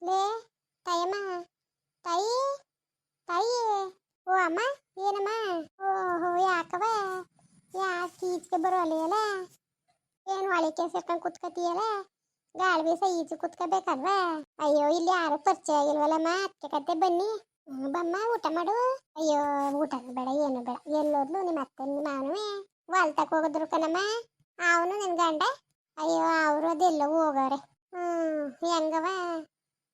ಲೇ ತಾಯಮ್ಮ, ತಾಯಿ, ತಾಯಿ. ಓ ಅಮ್ಮ, ಏನಮ್ಮ? ಓಹೋ ಯಾಕವ? ಯಾಕೆ ಈಚೆಗೆ ಬರೋಲ್ಲ? ಏನು ಒಳಿಕೆ ಸೇರ್ಕೊಂಡು ಕುತ್ಕತಿಯಲ್ಲ? ಗಾಳಿ ಬೀಸ ಈಚೆ ಕುತ್ಕೋಬೇಕಲ್ವಾ? ಅಯ್ಯೋ ಇಲ್ಲಿ ಯಾರು ಪರಿಚಯ ಆಗಿಲ್ವಲ್ಲಮ್ಮ, ಅದಕ್ಕೆ ಕತೆ ಬನ್ನಿ. ಬಮ್ಮ ಊಟ ಮಾಡು. ಅಯ್ಯೋ ಊಟ ಬೇಡ, ಏನು ಬೇಡ. ಎಲ್ಲೋದ್ಲು ನಿಮ್ಮ ಅತ್ತೆ ನಿಮ್ಮ ಮಾವನವೇ? ಹೊಲ್ತಕ್ಕೆ ಹೋಗಿದ್ರು ಕಣಮ್ಮ. ಅವನು ನಿನ್ ಗಂಡ? ಅಯ್ಯೋ ಅವರು ಅದೆಲ್ಲ ಹೋಗವ್ರೆ. ಹೆಂಗವ?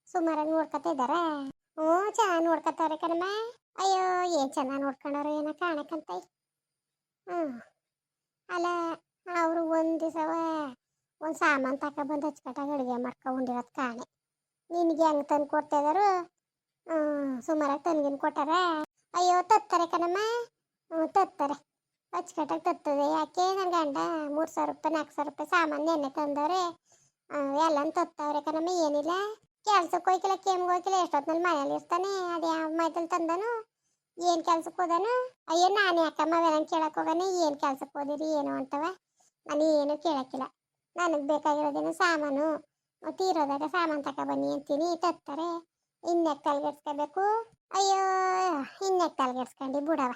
ಸುಮಾರಾಗಿ ನೋಡ್ಕೊತಾ ಇದ್ದಾರ? ಹ್ಞೂ ಚೆನ್ನಾಗಿ ನೋಡ್ಕೊತಾವ್ರೆ ಕಣಮ್ಮ. ಅಯ್ಯೋ ಏನ್ ಚೆನ್ನಾಗಿ ನೋಡ್ಕೊಂಡವ್ರು ಏನೋ ಕಾಣಕ್ಕಂತ. ಅಲ್ಲ ಅವರು ಒಂದ್ ದಿವಸವ ಒಂದು ಸಾಮಾನು ತಗೊಬಂದು ಅಚ್ಚುಕಟ್ಟಾಗಿ ಅಡುಗೆ ಮಾಡ್ಕೊಂಡಿರೋದು ಕಾಣೆ. ನಿನಗೆ ಹೆಂಗೆ ತಂದು ಕೊಡ್ತಾ ಇದಾರು? ಸುಮಾರಾಗಿ ತಂದಿನ ಕೊಟ್ಟಾರ? ಅಯ್ಯೋ ತತ್ತಾರೆ ಕಣಮ್ಮ. ತತ್ತಾರೆ, ಅಚ್ಚುಕಟ್ಟಾಗಿ ತತ್ತದೆ. ಯಾಕೆ ನನ್ನ ಗಂಡ 3,000 ರೂಪಾಯಿ 4,000 ರೂಪಾಯಿ ಸಾಮಾನು ಎಣ್ಣೆ ತಂದವ್ರೆ. ಎಲ್ಲನೂ ತತ್ತವ್ರೆ ಕಣಮ್ಮ. ಏನಿಲ್ಲ, ಕೆಲ್ಸಕ್ಕೆ ಹೋಯ್ಕಿಲ್ಲ, ಕೆಮ್ಗೆ ಹೋಯ್ಕಿಲ್ಲ, ಎಷ್ಟೊತ್ತಿನಲ್ಲಿ ಮನೇಲಿ ಇರ್ತಾನೆ. ಅದು ಯಾವ ಮೈದಲ್ಲಿ ತಂದನು? ಏನು ಕೆಲ್ಸಕ್ಕೆ ಹೋದನು? ಅಯ್ಯೋ ನಾನು ಯಾಕಮ್ಮ ಅವೆಲ್ಲ ಕೇಳಕ್ಕೆ ಹೋಗೋಣ? ಏನು ಕೆಲ್ಸಕ್ಕೆ ಹೋದಿರಿ ಏನು ಅಂತವ? ನಾನು ಏನು ಕೇಳಕ್ಕಿಲ್ಲ. ನನಗೆ ಬೇಕಾಗಿರೋದೇನು ಸಾಮಾನು. ತೀರೋದಾಗ ಸಾಮಾನು ತಗೊಬನ್ನಿ ಅಂತೀನಿ, ತತ್ತಾರೆ. ಇನ್ನೆಕ್ ತಲೆಗೆಡ್ಸ್ಕೋಬೇಕು? ಅಯ್ಯೋ ಇನ್ನೆಕ್ ತಲೆಗೆಡ್ಸ್ಕೊಂಡು ಬಿಡವ.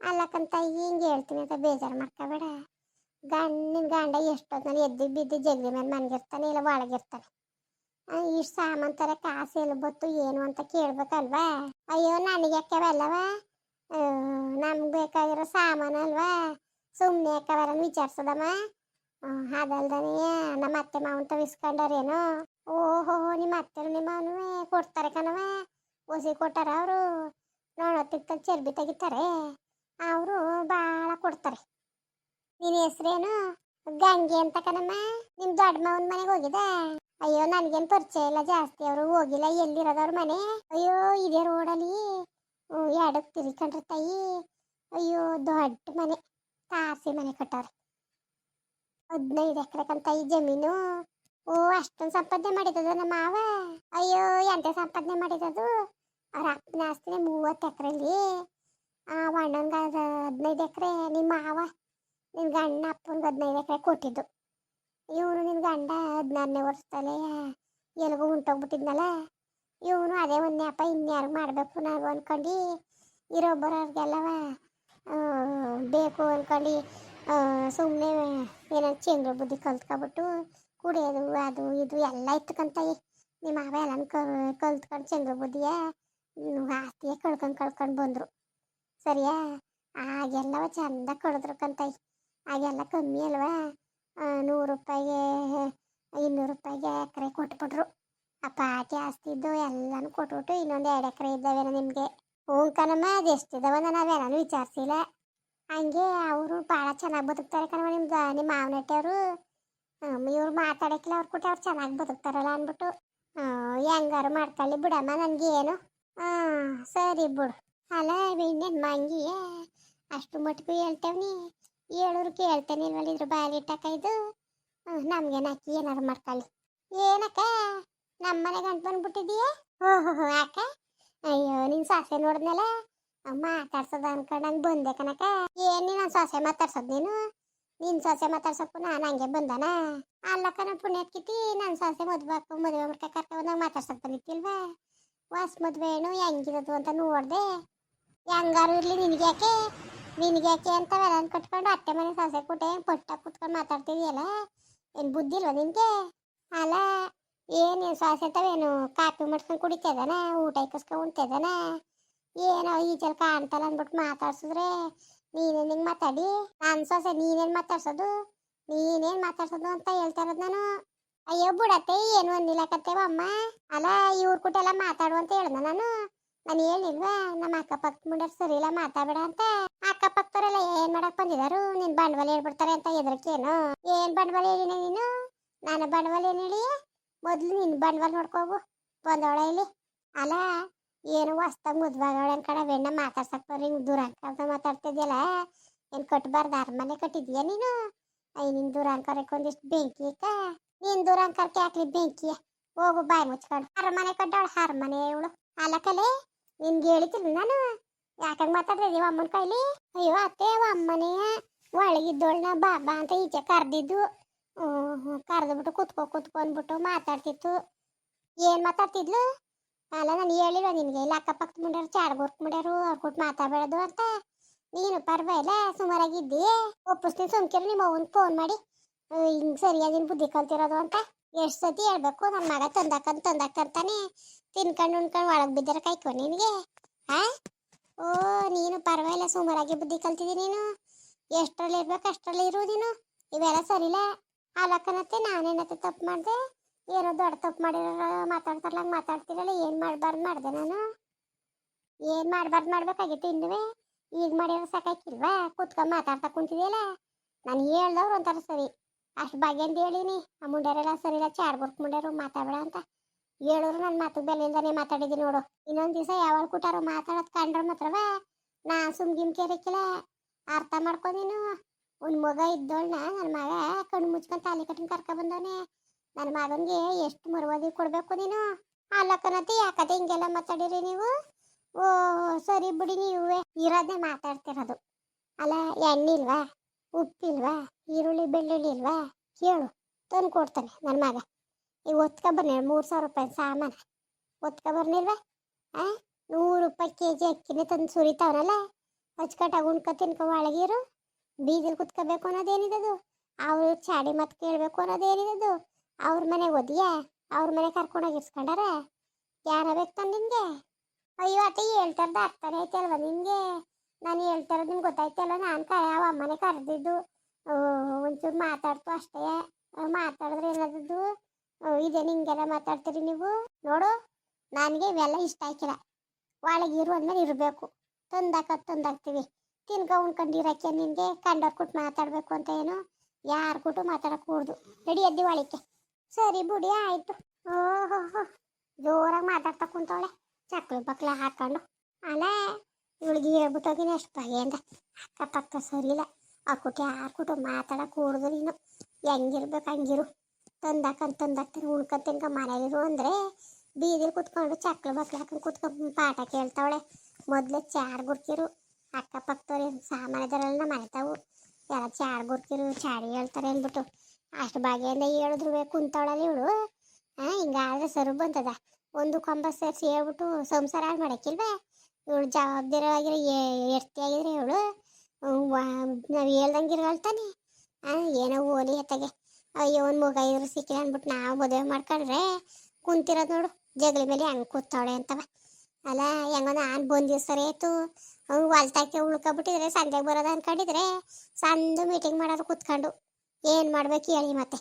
ಅಲ್ಲಕ್ಕಂತ ಹಿಂಗೆ ಹೇಳ್ತೀನಿ ಅಂತ ಬೇಜಾರು ಮಾಡ್ಕೋಬೇಡ. ನಿನ್ನ ಗಂಡ ಎಷ್ಟೊತ್ತಿನಲ್ಲಿ ಎದ್ದು ಬಿದ್ದು ಜಗಲಿ ಮೇಲೆ ಮನ್ಗಿರ್ತಾನೆ, ಇಲ್ಲ ಒಳಗಿರ್ತಾನೆ. ಇಷ್ಟು ಸಾಮಾನು ತರ ಕಾಸು ಎಲ್ಲಿ ಬತ್ತು ಏನು ಅಂತ ಕೇಳ್ಬೇಕಲ್ವಾ? ಅಯ್ಯೋ ನನಗೆ ಯಾಕೆವಲ್ಲವ? ನಮ್ಗೆ ಬೇಕಾಗಿರೋ ಸಾಮಾನು ಅಲ್ವಾ? ಸುಮ್ಮನೆ ಯಾಕವರ ವಿಚಾರಿಸೋದಮ್ಮ? ಅದಲ್ದನೇ ನಮ್ಮ ಅತ್ತೆ ಮಾವನ್ ತವಿಸ್ಕೊಂಡಾರೇನೋ? ಓಹೋ ನಿಮ್ಮ ಅತ್ತೆ ನಿಮ್ಮ ಮಾವನವೇ ಕೊಡ್ತಾರೆ ಕಣವ. ಒಸಿ ಕೊಟ್ಟಾರ ಅವರು. ನೋಡೋತ್ತಿಗೆ ಚರ್ಬಿ ತೆಗಿತಾರೆ ಅವರು, ಭಾಳ ಕೊಡ್ತಾರೆ. ನಿನ್ನ ಹೆಸ್ರೇನು? ಗಂಗೆ ಅಂತ ಕಣಮ್ಮ. ನಿಮ್ಮ ದೊಡ್ಡ ಮಾವನ ಮನೆಗೆ ಹೋಗಿದ? ಅಯ್ಯೋ ನನಗೇನು ಪರಿಚಯ ಇಲ್ಲ ಜಾಸ್ತಿ, ಅವರು ಹೋಗಿಲ್ಲ. ಎಲ್ಲಿರೋದವ್ರ ಮನೆ? ಅಯ್ಯೋ ಇದೇ ರೋಡಲ್ಲಿ ಎಡಕ್ಕೆ ತಿರ್ಕೊಂಡ್ರೆ ತಾಯಿ. ಅಯ್ಯೋ ದೊಡ್ಡ ಮನೆ, ತಾರಸಿ ಮನೆ ಕಟ್ಟವ್ರೆ. 15 ಎಕರೆಕಂತ ಈ ಜಮೀನು. ಓ ಅಷ್ಟೊಂದು ಸಂಪಾದನೆ ಮಾಡಿದದ ನಮ್ಮ ಮಾವ? ಅಯ್ಯೋ ಎಂತ ಸಂಪಾದನೆ ಮಾಡಿದದು? ಅವ್ರ ಅಪ್ಪನ ಆಸ್ತಿನೇ 30 ಎಕರೆಲಿ. ಅಣ್ಣನ್ಗೆ 15 ಎಕರೆ. ನಿಮ್ಮ ಮಾವ ನಿನ್ನ ಗಂಡ ಅಪ್ಪನಿಗೆ 15 ಎಕರೆ ಕೊಟ್ಟಿದ್ದು. ಇವನು ನಿನ್ನ ಗಂಡ 16ನೇ ವರ್ಷದಲ್ಲೇ ಎಲ್ಗೂ ಉಂಟೋಗ್ಬಿಟ್ಟಿದ್ನಲ್ಲ. ಇವನು ಅದೇ ಒಂದೇ ಅಪ್ಪ ಇನ್ಯಾರು ಮಾಡಬೇಕು ನಾವು ಅಂದ್ಕೊಂಡು ಇರೋಬ್ಬರವ್ರಿಗೆಲ್ಲವ ಬೇಕು ಅಂದ್ಕೊಂಡು ಸುಮ್ಮನೆ ಏನೋ ಚೇಂದ್ರ ಬುದ್ಧಿ ಕಲ್ತ್ಕೊಬಿಟ್ಟು ಕುಡಿಯೋದು ಅದು ಇದು ಎಲ್ಲ ಇತ್ತಕ್ಕಂತ. ನಿಮ್ಮ ಮಾವ ಎಲ್ಲ ಕಲ್ತ್ಕೊಂಡು ಚಂದ್ರ ಬುದ್ಧಿಯ ಆಸ್ತಿಯ ಕಳ್ಕೊಂಡು ಬಂದರು. ಸರಿಯಾ? ಆಗೆಲ್ಲವ ಚಂದ ಕಳೆದ್ರಕ್ಕಂತ. ಆಗೆಲ್ಲ ಕಮ್ಮಿ ಅಲ್ವಾ? 100 ರೂಪಾಯಿಗೆ 200 ರೂಪಾಯಿಗೆ ಎಕರೆ ಕೊಟ್ಬಿಟ್ರು. ಆ ಪಾಟಿ ಆಸ್ತಿ ಇದ್ದು ಎಲ್ಲನೂ ಕೊಟ್ಬಿಟ್ಟು ಇನ್ನೊಂದು 2 ಎಕರೆ ಇದ್ದಾವೇನೋ ನಿಮಗೆ. ಹ್ಞೂ ಕಣಮ್ಮ, ಅದು ಎಷ್ಟಿದ್ದಾವ ನಾವೆಲ್ಲನೂ ವಿಚಾರಿಸಿಲ್ಲ. ಹಂಗೆ ಅವರು ಭಾಳ ಚೆನ್ನಾಗಿ ಬದುಕ್ತಾರೆ ಕಣವ ನಿಮ್ಮ ಮಾವನಟ್ಟೆಯವರು. ಇವ್ರು ಮಾತಾಡೋಕ್ಕಿಲ್ಲ, ಅವ್ರು ಕೊಟ್ಟು ಅವ್ರು ಚೆನ್ನಾಗಿ ಬದುಕ್ತಾರಲ್ಲ ಅಂದ್ಬಿಟ್ಟು ಹೆಂಗಾರು ಮಾಡ್ಕೊಳ್ಳಿ ಬಿಡಮ್ಮ, ನನಗೇನು. ಸರಿ ಬಿಡು. ಅಲ್ಲ ಇನ್ನೇನು ಮಂಗಿಯ ಅಷ್ಟು ಮಟ್ಟಿಗೂ ಹೇಳ್ತೇವ್ನಿ. ಹೇಳೋರು ಕೇಳ್ತೇನೆ ಇಲ್ವಲ್ಲ, ಇದ್ರ ಬಾಲಿಟ್ಟಕ್ಕ ಇದು. ನಮ್ಗೇನು ಅಕ್ಕಿ ಏನಾರು ಮಾಡ್ಕೊಳ್ಳಿ. ಏನಕ್ಕ ನಮ್ಮನೆ ಗಂಟು ಬಂದ್ಬಿಟ್ಟಿದೀಯ? ಓಹೋ ಅಕ್ಕ. ಅಯ್ಯೋ ನಿನ್ನ ಸೊಸೆ ನೋಡಿದ್ನಲ್ಲ, ಮಾತಾಡ್ಸೋದು ಅನ್ಕೊಂಡಂಗೆ ಬಂದೆ ಕನಕ. ಏನು ನನ್ನ ಸೊಸೆ ಮಾತಾಡ್ಸೋದು ನೀನು? ನಿನ್ನ ಸೊಸೆ ಮಾತಾಡ್ಸೋಕ್ಕೂ ನಾನು ಹಂಗೆ ಬಂದನ? ಅಲ್ಲಕ್ಕನ ಪುಣ್ಯತ್ಕಿತಿ ನನ್ನ ಸೊಸೆ ಮದುವೆ ಮಾಡ್ಕ ಕರ್ಕೊಂಡಾಗ ಮಾತಾಡ್ಸೋಕೆ ಬಂದಿತ್ತಿಲ್ವಾ? ಹೊಸ ಮದುವೆ ಏನು ಹೆಂಗಿರೋದು ಅಂತ ನೋಡಿದೆ. ಹೆಂಗಾರು ಇರಲಿ ನಿನಗ್ಯಾಕೆ ಅಂತವೆಲ್ಲ ಕಟ್ಕೊಂಡು ಅತ್ತೆ ಮನೆ ಸೊಸೆ ಕೂಟೆ ಪಟ್ಟ ಕುತ್ಕೊಂಡು ಮಾತಾಡ್ತಿದೆಯಲ್ಲ, ಏನು ಬುದ್ಧಿ ಇಲ್ವ ನಿನಗೆ? ಅಲ್ಲ ಏನು ಸೊಸೆ ತವೇನು ಕಾಪಿ ಮಾಡ್ಕೊಂಡು ಕುಡಿತದಾನ, ಊಟ ಇಕ್ಕಿಸ್ಕೊಂಡು ಉಣ್ತದಾನ? ಏನೋ ಈಚೆಲ್ಲ ಕಾಣ್ತಲ್ಲ ಅಂದ್ಬಿಟ್ಟು ಮಾತಾಡ್ಸಿದ್ರೆ ನೀನೇನು ಹಿಂಗೆ ಮಾತಾಡಿ? ನನ್ನ ಸೊಸೆ ನೀನೇನು ಮಾತಾಡ್ಸೋದು ಅಂತ ಹೇಳ್ತಾ ಇರೋದು ನಾನು. ಅಯ್ಯೋ ಬಿಡತ್ತೆ, ಏನು ಅಂದಿಲ್ಲಕತ್ತೇವ ಅಮ್ಮ. ಅಲ್ಲ ಇವ್ರ ಕೂಟೆಲ್ಲ ಮಾತಾಡು ಅಂತ ಹೇಳ್ದ ನಾನು ಹೇಳಿಲ್ವಾ? ನಮ್ಮ ಅಕ್ಕಪಕ್ಕ ಮುಂಡೆ ಸರಿ ಇಲ್ಲ ಮಾತಾಡಬೇಡ ಅಂತ. ಅಕ್ಕಪಕ್ಕದವರೆಲ್ಲ ಏನ್ ಮಾಡಕ್ ಬಂದಿದಾರು? ನಿನ್ ಬಂಡವಾಳ ಹೇಳ್ಬಿಡ್ತಾರೆ ಅಂತ ಹೆದರ್ಕೇನು? ಏನ್ ಬಂಡವಾಳ ಹೇಳಿನ ನೀನು? ನಾನು ಬಂಡವಾಳ ಏನು ಹೇಳಿ? ಮೊದ್ಲು ನಿನ್ ಬಂಡವಾಳ ನೋಡ್ಕೋಗು ಬಂದವಳ ಇಲ್ಲಿ. ಅಲ್ಲ ಏನು ಹೊಸ್ತಾಗ ಮುದ್ವಾಗವಳೆ ಅನ್ಕಡ ಬೆಣ್ಣ ಮಾತಾಡ್ಸಕ್ ಬರ್ರಿ ದೂರ ಅಂತ ಮಾತಾಡ್ತಿದ್ಯಲ್ಲ. ಏನ್ ಕಟ್ಬಾರ್ದು ಅರಮನೆ ಕಟ್ಟಿದ್ಯಾ ನೀನು? ನಿನ್ ದೂರ ಅನ್ಕರಕ್ಕೆ ಒಂದಿಷ್ಟು ಬೆಂಕಿ ಇಕ್ಕ. ನೀನ್ ದೂರ ಅನ್ಕರಕ್ಕೆ ಹಾಕ್ಲಿ ಬೆಂಕಿಯ? ಹೋಗು ಬಾಯಿ ಮುಚ್ಕೊಂಡು. ಅರಮನೆ ಕಟ್ಟವಳ ಅರಮನೆ ಇವಳು. ಅಲ್ಲ ಕಲೆ ನಿನ್ಗೆ ಹೇಳಿತಿಲ್ಲ ನಾನು ಯಾಕಂಗೆ ಮಾತಾಡ್ತಿದ್ದೀವ ಅಮ್ಮನ ಕೈಲಿ? ಅಯ್ಯೋ ಅತ್ತೆ ಅಮ್ಮನೇ ಒಳಗಿದ್ದೋಳನ್ನ ಬಾಬಾ ಅಂತ ಈಚೆ ಕರೆದಿದ್ದು. ಕರೆದ್ಬಿಟ್ಟು ಕುತ್ಕೊ ಅಂದ್ಬಿಟ್ಟು ಮಾತಾಡ್ತಿತ್ತು. ಏನು ಮಾತಾಡ್ತಿದ್ಲು? ಅಲ್ಲ ನಾನು ಹೇಳಿಲ್ವ ನಿನಗೆ ಇಲ್ಲ ಅಕ್ಕಪಕ್ಕ ಮುಂಡ್ಯಾರು ಚಾಡ್ಗೋರ್ಕ್ ಮುಂಡ್ಯಾರು ಅವ್ರು ಕೊಟ್ಟು ಮಾತಾಡಬೇಡದು ಅಂತ. ನೀನು ಪರವಾಗಿಲ್ಲ ಸುಮಾರಾಗಿದ್ದಿ. ಒಪ್ಪಿಸ್ತೀನಿ ಸುಮ್ಕಿರು. ನಿಮ್ಮ ಅವ್ವನ್ ಫೋನ್ ಮಾಡಿ ಹಿಂಗೆ ಸರಿಯಾಗಿ ನೀನು ಬುದ್ಧಿ ಕಲ್ತಿರೋದು ಅಂತ ಎಷ್ಟು ಸತಿ ಹೇಳ್ಬೇಕು? ನನ್ನ ಮಗ ತಂದಾಕಂತಾನೆ ತಿನ್ಕೊಂಡು ಉಣ್ಕೊಂಡು ಒಳಗೆ ಬಿದ್ದರೆ ಕಾಯ್ಕೊ ನಿನಗೆ. ಹಾ ಓ ನೀನು ಪರವಾಗಿಲ್ಲ ಸುಮಾರಾಗಿ ಬುದ್ಧಿ ಕಲ್ತಿದ್ದಿ ನೀನು. ಎಷ್ಟರಲ್ಲಿ ಇರ್ಬೇಕು ಅಷ್ಟರಲ್ಲಿ ಇರು ನೀನು. ಇವೆಲ್ಲ ಸರಿಲ್ಲ. ಅಲಕ್ಕನತ್ತೆ ನಾನೇನತ್ತೆ ತಪ್ಪು ಮಾಡಿದೆ? ಏನೋ ದೊಡ್ಡ ತಪ್ಪು ಮಾಡಿರೋ ಮಾತಾಡ್ತಾರಲ್ಲ ಹಂಗೆ ಮಾತಾಡ್ತಿರಲ್ಲ. ಏನು ಮಾಡಬಾರ್ದು ಮಾಡಿದೆ ನಾನು? ಏನು ಮಾಡಬಾರ್ದು ಮಾಡ್ಬೇಕಾಗಿತ್ತು ಇನ್ನುವೇ? ಈಗ ಮಾಡಿರೋ ಸಾಕಾಕಿಲ್ವಾ? ಕುತ್ಕೊಂಡು ಮಾತಾಡ್ತಾ ಕುಂತಿದೆಯಲ್ಲ. ನಾನು ಹೇಳ್ದವ್ರು ಒಂಥರ ಸರಿ ಅಷ್ಟು ಬಗೆಂದು ಹೇಳಿನಿ. ಆ ಮುಂಡ್ಯಾರೆಲ್ಲ ಸರಿ ಇಲ್ಲ ಚಾಡ್ಗೋರ್ಕ್ ಮುಂಡ್ಯಾರು ಮಾತಾಡಬೇಡ ಅಂತ ಹೇಳೋರು. ನನ್ನ ಮಾತು ಬೆಲೆ ಇಲ್ದಾನೆ ಮಾತಾಡಿದ್ದೀನಿ ನೋಡು. ಇನ್ನೊಂದು ದಿವಸ ಯಾವಾಗ ಕೂಟಾರು ಮಾತಾಡೋದು ಕಂಡ್ರೆ ಮಾತ್ರವ ನಾ ಸುಮ್ಗಿಮ್ಕೇರಿಕ್ಕಿಲ್ಲ. ಅರ್ಥ ಮಾಡ್ಕೊ ನೀನು. ಒಂದು ಮಗ ಇದ್ದೋಳ್ನ ನನ್ನ ಮಗ ಕಣ್ಣು ಮುಚ್ಕೊಂಡು ತಾಲಿ ಕಟ್ಟಿನ ಕರ್ಕೊಬಂದವನೆ. ನನ್ನ ಮಗನಿಗೆ ಎಷ್ಟು ಮರುವಾದಿ ಕೊಡಬೇಕು ನೀನು? ಅಲ್ಲಕ್ಕನತಿ ಯಾಕತೆ ಹಿಂಗೆಲ್ಲ ಮಾತಾಡಿರಿ ನೀವು? ಓ ಸರಿ ಬಿಡಿ, ನೀವೇ ಇರೋದನ್ನೇ ಮಾತಾಡ್ತಿರೋದು. ಅಲ್ಲ ಎಣ್ಣಿಲ್ವಾ, ಉಪ್ಪಿಲ್ವಾ, ಈರುಳ್ಳಿ ಬೆಳ್ಳುಳ್ಳಿ ಇಲ್ವಾ? ಕೇಳು ತಂದು ಕೊಡ್ತಾನೆ ನನ್ನ ಮಗ. ಈಗ ಒತ್ಕೊ ಬರ್ನಿ 3,000 ರೂಪಾಯಿ ಸಾಮಾನು ಒತ್ಕೊ ಬರ್ನಿಲ್ವಾ? 100 ರೂಪಾಯಿ KG ಅಕ್ಕಿನೇ ತಂದು ಸುರಿತಾವನಲ್ಲ. ಅಚ್ಕಟ್ಟಾಗಿ ಉಣ್ಕೊ ತಿನ್ಕೊ ಒಳಗಿರು. ಬೀದಿಲಿ ಕುತ್ಕೋಬೇಕು ಅನ್ನೋದೇನಿದದು? ಅವ್ರು ಚಾಡಿ ಮತ್ತೆ ಕೇಳಬೇಕು ಅನ್ನೋದೇನಿದದು? ಅವ್ರ ಮನೆಗೆ ಓದಿಯಾ? ಅವ್ರ ಮನೆ ಕರ್ಕೊಂಡೋಗಿ ಇರ್ಸ್ಕೊಂಡಾರ? ಯಾರ ಬೇಕು ತಾನೆ ನಿನಗೆ? ಅಯ್ಯೋ ಅತ್ತೆ ಹೇಳ್ತಾರ್ದು ಅರ್ಥನೇ ಐತಲ್ವ ನಿನಗೆ? ನಾನು ಹೇಳ್ತಾರೋದು ನಿಮ್ಗೆ ಗೊತ್ತಾಯ್ತಲ್ವ? ನಾನು ಯಾವ ಅಮ್ಮನೆ ಕರೆದಿದ್ದು ಒಂಚೂರು ಮಾತಾಡ್ತು ಅಷ್ಟೇ. ಮಾತಾಡಿದ್ರೆ ಏನಾದದ್ದು? ಇದೇ ನಿಂಗೆಲ್ಲ ಮಾತಾಡ್ತೀರಿ ನೀವು? ನೋಡು ನನಗೆ ಇವೆಲ್ಲ ಇಷ್ಟ ಆಯ್ಕಿಲ್ಲ. ಒಳಗಿರು ಅಂದ್ಮೇಲೆ ಇರಬೇಕು. ತಂದಾಕ್ತೀವಿ ತಿನ್ಕೊ ಉಣ್ಕೊಂಡು ಇರೋಕ್ಕೆ. ನಿನಗೆ ಕಂಡವ್ರು ಕೊಟ್ಟು ಮಾತಾಡಬೇಕು ಅಂತ ಏನು? ಯಾರು ಕೊಟ್ಟು ಮಾತಾಡೋಕ್ಕೂಡ್ದು. ರೆಡಿ ಎದ್ದಿ ಒಳಿಕೆ. ಸರಿ ಬಿಡಿ ಆಯಿತು. ಓಹೋ ಜೋರಾಗಿ ಮಾತಾಡ್ತಾ ಕುಂತವಳೆ ಚಕ್ಲು ಬಕ್ಲ ಹಾಕೊಂಡು. ಅಲ್ಲ ಇವಳಿಗೆ ಹೇಳ್ಬಿಟ್ಟೋಗಿನ ಎಷ್ಟು ಬಗೆಯಿಂದ ಅಕ್ಕಪಕ್ಕ ಸರಿ ಇಲ್ಲ. ಆ ಕುಟ್ಟು ಯಾರು ಕುಟು ಮಾತಾಡೋಕ್ಕೂಡ್ದು ನೀನು. ಹೆಂಗಿರ್ಬೇಕು ಹಂಗಿರು. ತಂದಾಕ್ತೀನಿ ಉಣ್ಕೊಂಡು ತಿನ್ಕೊ ಮನೇಲಿರು ಅಂದರೆ ಬೀದಿಲಿ ಕುತ್ಕೊಂಡು ಚಕ್ಲು ಬಕ್ಲು ಹಾಕೊಂಡು ಕುತ್ಕೊಂಡು ಪಾಠ ಕೇಳ್ತಾವಳೆ. ಮೊದಲೇ ಚಾಡ್ಗುರ್ಕಿರು ಅಕ್ಕಪಕ್ಕದವ್ರು ಸಾಮಾನ್ಯದರೆಲ್ಲ ಮನೆತಾವು ಎಲ್ಲ ಚಾಡ್ಗುರ್ಕಿರು ಚಾಡಿ ಹೇಳ್ತಾರೆ ಅಂದ್ಬಿಟ್ಟು ಅಷ್ಟು ಬಗೆಯಿಂದ ಹೇಳಿದ್ರು ಕುಂತವಳಲ್ಲಿ ಇವಳು. ಹಿಂಗಾದ್ರೆ ಸರು ಬಂತದ. ಒಂದು ಕೊಂಬ ಸೇರಿಸಿ ಹೇಳ್ಬಿಟ್ಟು ಸಂಸಾರ ಹಾಳು ಮಾಡೋಕ್ಕಿಲ್ವೇ? ಇವಳು ಜವಾಬ್ದಾರಿಯಾಗಿರೋ ಎಡ್ತಿಯಾಗಿದ್ರೆ ಇವಳು ನಾವು ಹೇಳ್ದಂಗೆ ಹೇಳ್ತಾನೆ. ಏನೋ ಓಲಿ ಎತ್ತಗೆ ಅಯ್ಯೋ ಒಂದು ಮಗ ಇದ್ರು ಸಿಕ್ಕಿಲ್ಲ ಅಂದ್ಬಿಟ್ಟು ನಾವು ಮದುವೆ ಮಾಡ್ಕೊಂಡ್ರೆ ಕುಂತಿರೋದು ನೋಡು ಜಗಲಿ ಮೇಲೆ ಹೆಂಗೆ ಕೂತವಳೆ ಅಂತವ. ಅಲ್ಲ ಹೆಂಗೋ ನಾನು ಬಂದಿದ್ದು ಸರಿ ಆಯಿತು. ಹೊಲ್ತಾಕೆ ಉಳ್ಕೊಬಿಟ್ಟಿದ್ರೆ ಸಂಜೆಗೆ ಬರೋದು ಅಂದ್ಕೊಂಡಿದ್ರೆ ಸಂದು ಮೀಟಿಂಗ್ ಮಾಡೋರು ಕೂತ್ಕೊಂಡು ಏನು ಮಾಡ್ಬೇಕು ಹೇಳಿ ಮತ್ತೆ.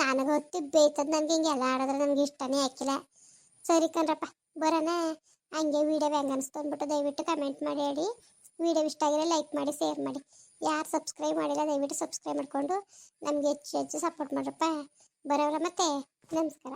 ನನಗೆ ಹೊತ್ತಿ ಬೇಯ್ತದ. ನನಗೆ ಹಿಂಗೆಲ್ಲ ಆಡಿದ್ರೆ ನನಗೆ ಇಷ್ಟನೇ ಹಾಕಿಲ್ಲ. ಸರಿ ಕಣ್ರಪ್ಪ ಬರೋಣ. ಹಂಗೆ ವೀಡಿಯೋ ಹೆಂಗೆ ಅನಿಸ್ತು ಅಂದ್ಬಿಟ್ಟು ದಯವಿಟ್ಟು ಕಮೆಂಟ್ ಮಾಡಿ ಹೇಳಿ. ವೀಡಿಯೋ ಇಷ್ಟ ಆಗಿದ್ರೆ ಲೈಕ್ ಮಾಡಿ ಶೇರ್ ಮಾಡಿ. ಯಾರು ಸಬ್ಸ್ಕ್ರೈಬ್ ಮಾಡಿಲ್ಲ ದಯವಿಟ್ಟು ಸಬ್ಸ್ಕ್ರೈಬ್ ಮಾಡಿಕೊಂಡು ನಮಗೆ ಹೆಚ್ಚು ಹೆಚ್ಚು ಸಪೋರ್ಟ್ ಮಾಡ್ರಪ್ಪ. ಬರೋರ ಮತ್ತೆ ನಮಸ್ಕಾರ.